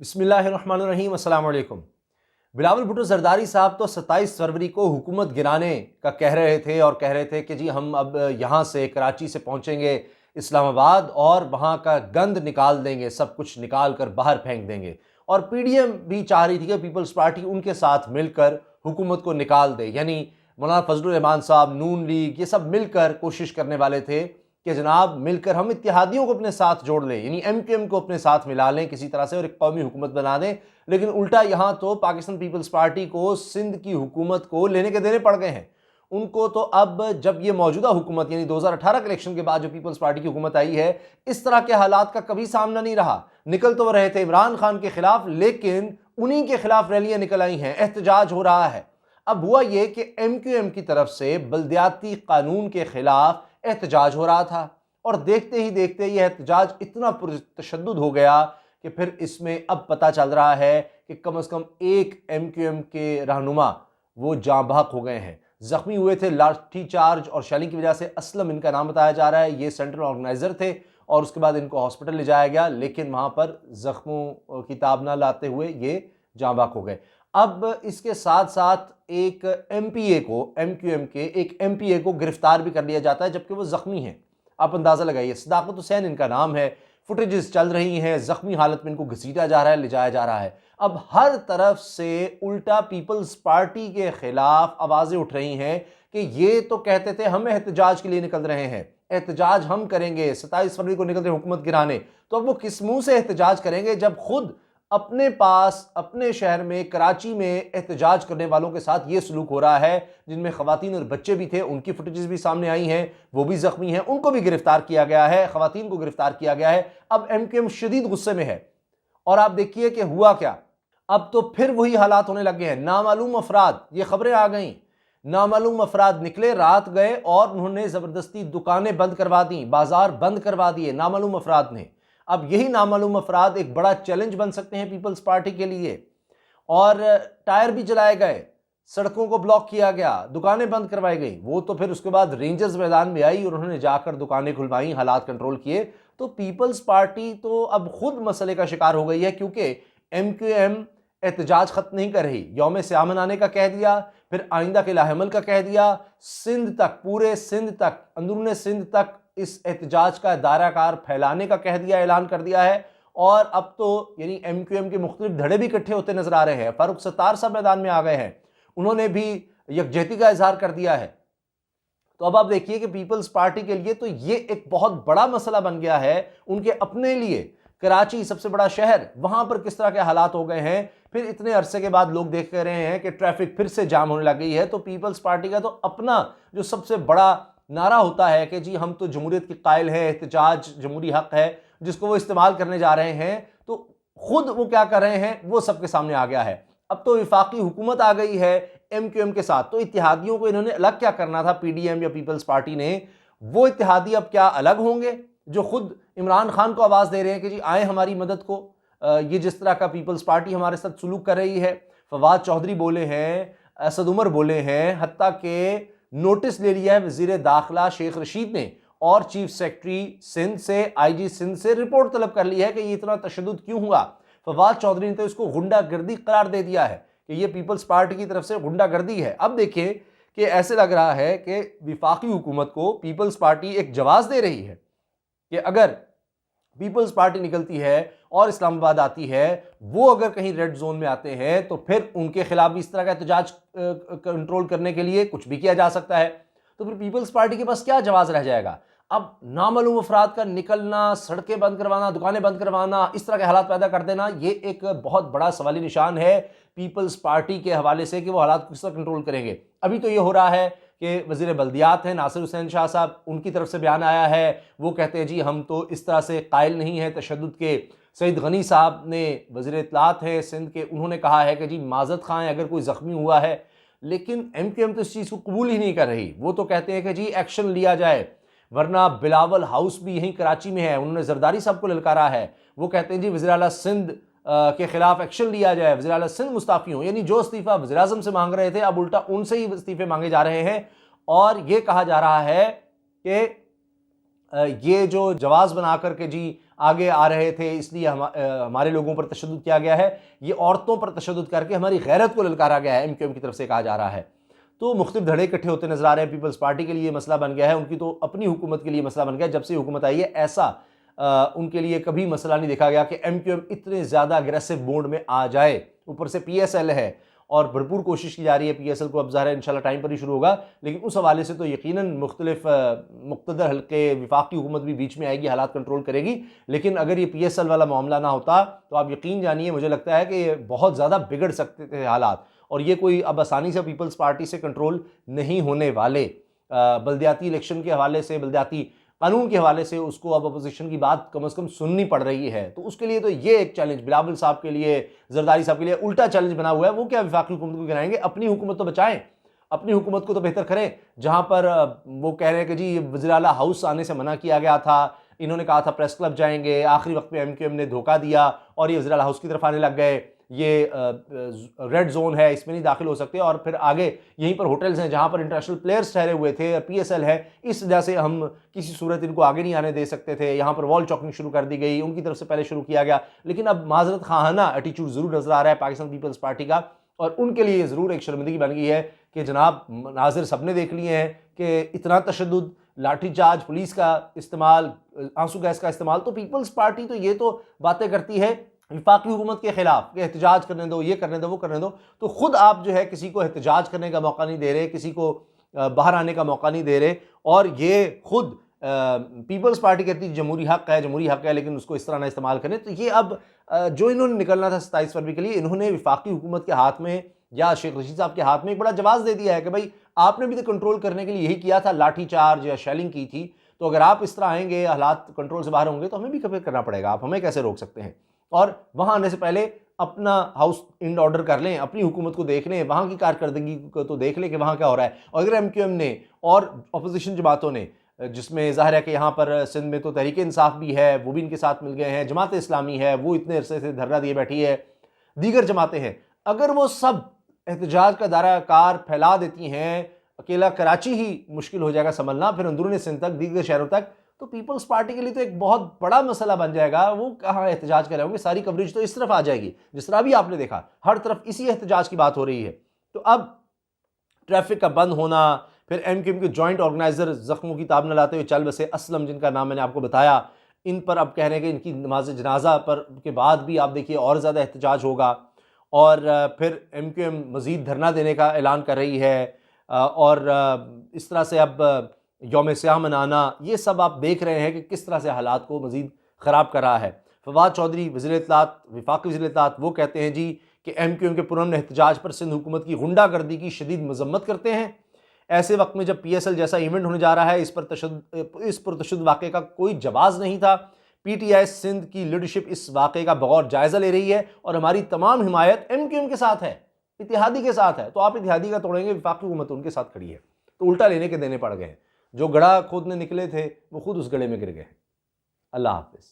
بسم اللہ الرحمن الرحیم۔ السلام علیکم۔ بلاول بھٹو زرداری صاحب تو 27 فروری کو حکومت گرانے کا کہہ رہے تھے کہ جی ہم اب یہاں سے کراچی سے پہنچیں گے اسلام آباد اور وہاں کا گند نکال دیں گے، سب کچھ نکال کر باہر پھینک دیں گے، اور پی ڈی ایم بھی چاہ رہی تھی کہ پیپلز پارٹی ان کے ساتھ مل کر حکومت کو نکال دے، یعنی مولانا فضل الرحمان صاحب، نون لیگ، یہ سب مل کر کوشش کرنے والے تھے کہ جناب مل کر ہم اتحادیوں کو اپنے ساتھ جوڑ لیں، یعنی ایم کیو ایم کو اپنے ساتھ ملا لیں کسی طرح سے اور ایک قومی حکومت بنا دیں۔ لیکن الٹا یہاں تو پاکستان پیپلز پارٹی کو سندھ کی حکومت کو لینے کے دینے پڑ گئے ہیں۔ ان کو تو اب جب یہ موجودہ حکومت یعنی 2018 کے الیکشن کے بعد جو پیپلز پارٹی کی حکومت آئی ہے، اس طرح کے حالات کا کبھی سامنا نہیں رہا۔ نکل تو وہ رہے تھے عمران خان کے خلاف، لیکن انہی کے خلاف ریلیاں نکل آئی ہیں، احتجاج ہو رہا ہے۔ اب ہوا یہ کہ ایم کیو ایم کی طرف سے بلدیاتی قانون کے خلاف احتجاج ہو رہا تھا، اور دیکھتے ہی دیکھتے یہ احتجاج اتنا پرتشدد ہو گیا کہ پھر اس میں اب پتہ چل رہا ہے کہ کم از کم ایک ایم کیو ایم کے رہنما وہ جاں بحق ہو گئے ہیں، زخمی ہوئے تھے لاٹھی چارج اور شیلنگ کی وجہ سے۔ اسلم ان کا نام بتایا جا رہا ہے، یہ سینٹرل آرگنائزر تھے، اور اس کے بعد ان کو ہاسپٹل لے جایا گیا، لیکن وہاں پر زخموں کی تاب نہ لاتے ہوئے یہ جاں بحق ہو گئے۔ اب اس کے ساتھ ساتھ ایک ایم پی اے کو، ایم کیو ایم کے ایک ایم پی اے کو گرفتار بھی کر لیا جاتا ہے جبکہ وہ زخمی ہیں۔ آپ اندازہ لگائیے، صداقت حسین ان کا نام ہے، فوٹیجز چل رہی ہیں، زخمی حالت میں ان کو گھسیٹا جا رہا ہے، لے جایا جا رہا ہے۔ اب ہر طرف سے الٹا پیپلز پارٹی کے خلاف آوازیں اٹھ رہی ہیں کہ یہ تو کہتے تھے ہم احتجاج کے لیے نکل رہے ہیں، احتجاج ہم کریں گے، 27 فروری کو نکلتے ہیں حکومت گرانے، تو اب وہ کس منہ سے احتجاج کریں گے جب خود اپنے پاس اپنے شہر میں کراچی میں احتجاج کرنے والوں کے ساتھ یہ سلوک ہو رہا ہے، جن میں خواتین اور بچے بھی تھے، ان کی فوٹیجز بھی سامنے آئی ہیں، وہ بھی زخمی ہیں، ان کو بھی گرفتار کیا گیا ہے، خواتین کو گرفتار کیا گیا ہے۔ اب ایم کیو ایم شدید غصے میں ہے، اور آپ دیکھیے کہ ہوا کیا، اب تو پھر وہی حالات ہونے لگے ہیں۔ نامعلوم افراد، یہ خبریں آ گئیں، نامعلوم افراد نکلے، رات گئے اور انہوں نے زبردستی دکانیں بند کروا دیں، بازار بند کروا دیے نامعلوم افراد نے۔ اب یہی نامعلوم افراد ایک بڑا چیلنج بن سکتے ہیں پیپلز پارٹی کے لیے، اور ٹائر بھی جلائے گئے، سڑکوں کو بلاک کیا گیا، دکانیں بند کروائی گئی۔ وہ تو پھر اس کے بعد رینجرز میدان میں آئی اور انہوں نے جا کر دکانیں کھلوائیں، حالات کنٹرول کیے۔ تو پیپلز پارٹی تو اب خود مسئلے کا شکار ہو گئی ہے، کیونکہ ایم کیو ایم احتجاج ختم نہیں کر رہی، یوم سیاہ منانے کا کہہ دیا، پھر آئندہ کے لاہ عمل کا کہہ دیا، سندھ تک، پورے سندھ تک، اندرون سندھ تک اس احتجاج کا دائرہ کار پھیلانے کا کہہ دیا، اعلان کر دیا ہے۔ اور اب تو یعنی ایم کیو ایم کے مختلف دھڑے بھی اکٹھے ہوتے نظر آ رہے ہیں، فاروق ستار صاحب میدان میں آ گئے ہیں، انہوں نے بھی یکجہتی کا اظہار کر دیا ہے۔ تو اب آپ دیکھیے کہ پیپلز پارٹی کے لیے تو یہ ایک بہت بڑا مسئلہ بن گیا ہے، ان کے اپنے لیے۔ کراچی سب سے بڑا شہر، وہاں پر کس طرح کے حالات ہو گئے ہیں، پھر اتنے عرصے کے بعد لوگ دیکھ رہے ہیں کہ ٹریفک پھر سے جام ہونے لگ گئی ہے۔ تو پیپلز پارٹی کا تو اپنا جو سب سے بڑا نعرہ ہوتا ہے کہ جی ہم تو جمہوریت کی قائل ہیں، احتجاج جمہوری حق ہے، جس کو وہ استعمال کرنے جا رہے ہیں، تو خود وہ کیا کر رہے ہیں وہ سب کے سامنے آ گیا ہے۔ اب تو وفاقی حکومت آ گئی ہے ایم کیو ایم کے ساتھ، تو اتحادیوں کو انہوں نے الگ کیا کرنا تھا، پی ڈی ایم یا پیپلز پارٹی نے، وہ اتحادی اب کیا الگ ہوں گے جو خود عمران خان کو آواز دے رہے ہیں کہ جی آئیں ہماری مدد کو، یہ جس طرح کا پیپلز پارٹی ہمارے ساتھ سلوک کر رہی ہے۔ فواد چودھری بولے ہیں، اسد عمر بولے ہیں، حتیٰ کہ نوٹس لے لیا ہے وزیر داخلہ شیخ رشید نے، اور چیف سیکرٹری سندھ سے، آئی جی سندھ سے رپورٹ طلب کر لی ہے کہ یہ اتنا تشدد کیوں ہوا۔ فواد چودھری نے تو اس کو غنڈہ گردی قرار دے دیا ہے کہ یہ پیپلز پارٹی کی طرف سے غنڈہ گردی ہے۔ اب دیکھیں کہ ایسے لگ رہا ہے کہ وفاقی حکومت کو پیپلز پارٹی ایک جواز دے رہی ہے کہ اگر پیپلز پارٹی نکلتی ہے اور اسلام آباد آتی ہے، وہ اگر کہیں ریڈ زون میں آتے ہیں تو پھر ان کے خلاف بھی اس طرح کا احتجاج کنٹرول کرنے کے لیے کچھ بھی کیا جا سکتا ہے۔ تو پھر پیپلز پارٹی کے پاس کیا جواز رہ جائے گا؟ اب نامعلوم افراد کا نکلنا، سڑکیں بند کروانا، دکانیں بند کروانا، اس طرح کے حالات پیدا کر دینا، یہ ایک بہت بڑا سوالی نشان ہے پیپلز پارٹی کے حوالے سے کہ وہ حالات کو کس طرح کنٹرول کریں گے۔ ابھی تو یہ ہو رہا ہے کہ وزیر بلدیات ہیں ناصر حسین شاہ صاحب، ان کی طرف سے بیان آیا ہے، وہ کہتے ہیں جی ہم تو اس طرح سے قائل نہیں ہیں تشدد کے۔ سعید غنی صاحب نے، وزیر اطلاعات ہیں سندھ کے، انہوں نے کہا ہے کہ جی معذرت خواہیں اگر کوئی زخمی ہوا ہے، لیکن ایم کیو ایم تو اس چیز کو قبول ہی نہیں کر رہی۔ وہ تو کہتے ہیں کہ جی ایکشن لیا جائے، ورنہ بلاول ہاؤس بھی یہیں کراچی میں ہے، انہوں نے زرداری صاحب کو للکارا ہے، وہ کہتے ہیں جی وزیر اعلیٰ سندھ کے خلاف ایکشن لیا جائے، وزیر اعلیٰ سندھ مستعفی ہوں، یعنی جو استعفیٰ وزیر اعظم سے مانگ رہے تھے اب الٹا ان سے ہی استعفے مانگے جا رہے ہیں۔ اور یہ کہا جا رہا ہے کہ یہ جو جواز بنا کر کے جی آگے آ رہے تھے اس لیے ہمارے لوگوں پر تشدد کیا گیا ہے، یہ عورتوں پر تشدد کر کے ہماری غیرت کو للکارا گیا ہے، ایم کیو ایم کی طرف سے کہا جا رہا ہے۔ تو مختلف دھڑے اکٹھے ہوتے نظر آ رہے ہیں۔ پیپلز پارٹی کے لیے مسئلہ بن گیا ہے، ان کی تو اپنی حکومت کے لیے مسئلہ بن گیا ہے، جب سے حکومت آئی ہے ایسا ان کے لیے کبھی مسئلہ نہیں دیکھا گیا کہ ایم کیو ایم اتنے زیادہ اگریسو موڈ میں آ جائے۔ اوپر سے پی ایس ایل ہے اور بھرپور کوشش کی جا رہی ہے پی ایس ایل کو، اب ظاہر ہے انشاءاللہ ٹائم پر ہی شروع ہوگا، لیکن اس حوالے سے تو یقیناً مختلف مقتدر حلقے، وفاقی حکومت بھی بیچ میں آئے گی، حالات کنٹرول کرے گی، لیکن اگر یہ پی ایس ایل والا معاملہ نہ ہوتا تو آپ یقین جانیے مجھے لگتا ہے کہ یہ بہت زیادہ بگڑ سکتے تھے حالات، اور یہ کوئی اب آسانی سے پیپلز پارٹی سے کنٹرول نہیں ہونے والے۔ بلدیاتی الیکشن کے حوالے سے، بلدیاتی قانون کے حوالے سے اس کو اب اپوزیشن کی بات کم از کم سننی پڑ رہی ہے، تو اس کے لیے تو یہ ایک چیلنج بلاول صاحب کے لیے، زرداری صاحب کے لیے الٹا چیلنج بنا ہوا ہے۔ وہ کیا وفاقی حکومت کو گرائیں گے؟ اپنی حکومت تو بچائیں، اپنی حکومت کو تو بہتر کریں، جہاں پر وہ کہہ رہے ہیں کہ جی وزیر اعلیٰ ہاؤس آنے سے منع کیا گیا تھا، انہوں نے کہا تھا پریس کلب جائیں گے، آخری وقت میں ایم کیو ایم نے دھوکہ دیا اور یہ وزیر اعلیٰ ہاؤس کی طرف آنے لگ گئے، یہ ریڈ زون ہے، اس میں نہیں داخل ہو سکتے، اور پھر آگے یہیں پر ہوٹلز ہیں جہاں پر انٹرنیشنل پلیئرز ٹھہرے ہوئے تھے، پی ایس ایل ہے، اس وجہ سے ہم کسی صورت ان کو آگے نہیں آنے دے سکتے تھے، یہاں پر وال چاکنگ شروع کر دی گئی، ان کی طرف سے پہلے شروع کیا گیا، لیکن اب معذرت خواہانہ ایٹیچیوڈ ضرور نظر آ رہا ہے پاکستان پیپلز پارٹی کا، اور ان کے لیے ضرور ایک شرمندگی بن گئی ہے کہ جناب مناظر سب نے دیکھ لیے ہیں کہ اتنا تشدد، لاٹھی چارج، پولیس کا استعمال، آنسو گیس کا استعمال، تو پیپلز پارٹی تو یہ تو باتیں کرتی ہے وفاقی حکومت کے خلاف کہ احتجاج کرنے دو، یہ کرنے دو، وہ کرنے دو، تو خود آپ جو ہے کسی کو احتجاج کرنے کا موقع نہیں دے رہے، کسی کو باہر آنے کا موقع نہیں دے رہے، اور یہ خود پیپلز پارٹی کہتی ہے جمہوری حق ہے، جمہوری حق ہے، لیکن اس کو اس طرح نہ استعمال کریں۔ تو یہ اب جو انہوں نے نکلنا تھا 27 فروری کے لیے، انہوں نے وفاقی حکومت کے ہاتھ میں یا شیخ رشید صاحب کے ہاتھ میں ایک بڑا جواز دے دیا ہے کہ بھائی آپ نے بھی تو کنٹرول کرنے کے لیے یہی کیا تھا، لاٹھی چارج یا شیلنگ کی تھی، تو اگر آپ اس طرح آئیں گے، حالات کنٹرول سے باہر ہوں گے تو ہمیں بھی کبھی کرنا پڑے گا، آپ ہمیں کیسے روک سکتے ہیں؟ اور وہاں آنے سے پہلے اپنا ہاؤس انڈ آرڈر کر لیں، اپنی حکومت کو دیکھ لیں، وہاں کی کارکردگی کو تو دیکھ لیں کہ وہاں کیا ہو رہا ہے۔ اور اگر ایم کیو ایم نے اور اپوزیشن جماعتوں نے، جس میں ظاہر ہے کہ یہاں پر سندھ میں تو تحریک انصاف بھی ہے، وہ بھی ان کے ساتھ مل گئے ہیں، جماعت اسلامی ہے، وہ اتنے عرصے سے دھرنا دیے بیٹھی ہے، دیگر جماعتیں ہیں، اگر وہ سب احتجاج کا دائرہ کار پھیلا دیتی ہیں، اکیلا کراچی ہی مشکل ہو جائے گا سنبھلنا، پھر اندرون سندھ تک، دیگر شہروں تک، تو پیپلز پارٹی کے لیے تو ایک بہت بڑا مسئلہ بن جائے گا۔ وہ کہاں احتجاج کر رہے ہوں گے؟ ساری کوریج تو اس طرف آ جائے گی، جس طرح بھی آپ نے دیکھا ہر طرف اسی احتجاج کی بات ہو رہی ہے۔ تو اب ٹریفک کا بند ہونا، پھر ایم کیو ایم کے جوائنٹ آرگنائزر زخموں کی تاب نہ لاتے ہوئے چل بسے، اسلم جن کا نام میں نے آپ کو بتایا، ان پر اب کہہ رہے ہیں کہ ان کی نماز جنازہ پر کے بعد بھی آپ دیکھیے اور زیادہ احتجاج ہوگا، اور پھر ایم کیو ایم مزید دھرنا دینے کا اعلان کر رہی ہے، اور اس طرح سے اب یوم سیاہ منانا، یہ سب آپ دیکھ رہے ہیں کہ کس طرح سے حالات کو مزید خراب کر رہا ہے۔ فواد چودھری وزیر اطلاعات، وفاقی وزیر اطلاعات، وہ کہتے ہیں جی کہ ایم کیو ایم کے پرامن احتجاج پر سندھ حکومت کی غنڈہ گردی کی شدید مذمت کرتے ہیں۔ ایسے وقت میں جب پی ایس ایل جیسا ایونٹ ہونے جا رہا ہے، اس پرتشدد واقعے کا کوئی جواز نہیں تھا۔ پی ٹی آئی سندھ کی لیڈرشپ اس واقعے کا بغور جائزہ لے رہی ہے، اور ہماری تمام حمایت ایم کیو ایم کے ساتھ ہے، اتحادی کے ساتھ ہے۔ تو آپ اتحادی کا توڑیں گے، وفاقی حکومت ان کے ساتھ کھڑی ہے، تو الٹا لینے کے دینے پڑ گئے ہیں۔ جو گڑھا کھودنے نکلے تھے وہ خود اس گڑھے میں گر گئے۔ اللہ حافظ۔